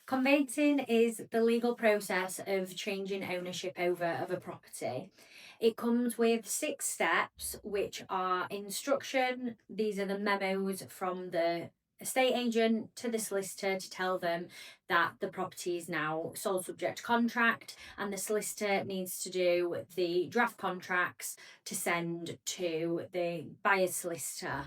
Conveyancing is the legal process of changing ownership over of a property. It comes with 6 steps, which are instruction. These are the memos from the estate agent to the solicitor to tell them that the property is now sold subject to contract, and the solicitor needs to do the draft contracts to send to the buyer's solicitor.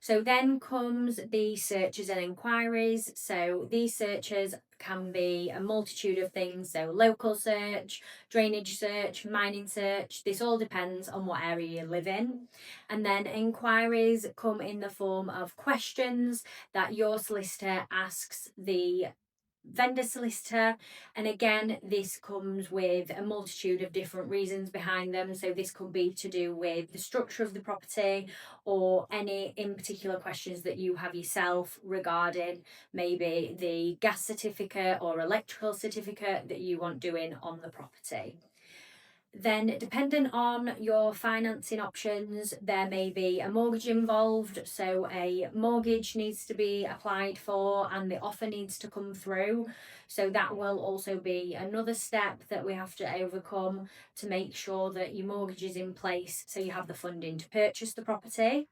So then comes the searches and inquiries. So these searches can be a multitude of things. So local search, drainage search, mining search. This all depends on what area you live in. And then inquiries come in the form of questions that your solicitor asks the vendor solicitor, and again this comes with a multitude of different reasons behind them. So this could be to do with the structure of the property, or any in particular questions that you have yourself regarding maybe the gas certificate or electrical certificate that you want doing on the property. Then, depending on your financing options, there may be a mortgage involved. So, a mortgage needs to be applied for and the offer needs to come through. So, that will also be another step that we have to overcome to make sure that your mortgage is in place so you have the funding to purchase the property.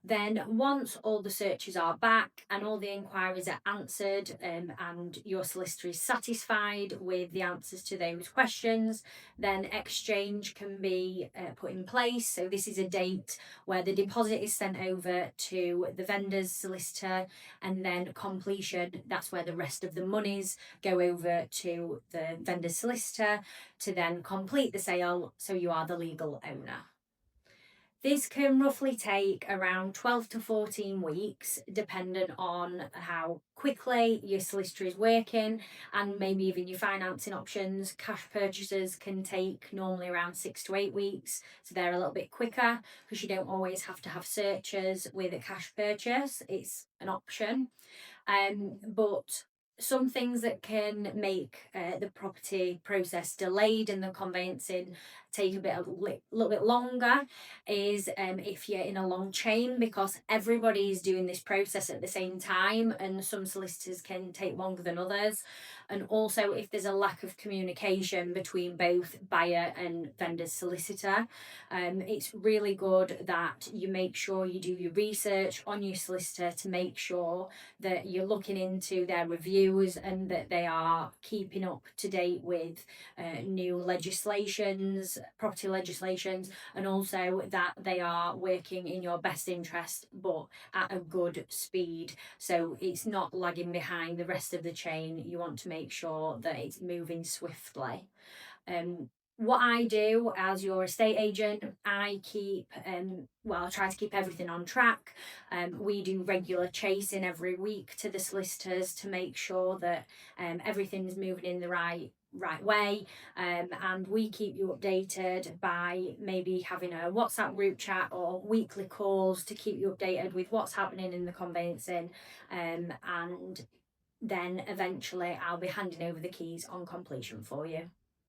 Then, once all the searches are back and all the inquiries are answered, and your solicitor is satisfied with the answers to those questions, then exchange can be put in place. So, this is a date where the deposit is sent over to the vendor's solicitor, and then completion, that's where the rest of the monies go over to the vendor's solicitor to then complete the sale, so you are the legal owner. This can roughly take around 12 to 14 weeks, depending on how quickly your solicitor is working and maybe even your financing options. Cash purchases can take normally around 6 to 8 weeks, so they're a little bit quicker because you don't always have to have searches with a cash purchase, it's an option. But some things that can make the property process delayed and the conveyancing take a little bit longer is if you're in a long chain, because everybody is doing this process at the same time, and some solicitors can take longer than others. And also, if there's a lack of communication between both buyer and vendor's solicitor, it's really good that you make sure you do your research on your solicitor to make sure that you're looking into their reviews and that they are keeping up to date with new legislations, property legislations, and also that they are working in your best interest but at a good speed, so it's not lagging behind the rest of the chain. You want to make sure that it's moving swiftly. What I do as your estate agent, I try to keep everything on track. We do regular chasing every week to the solicitors to make sure that everything's moving in the right way, and we keep you updated by maybe having a WhatsApp group chat or weekly calls to keep you updated with what's happening in the conveyancing, and then eventually I'll be handing over the keys on completion for you.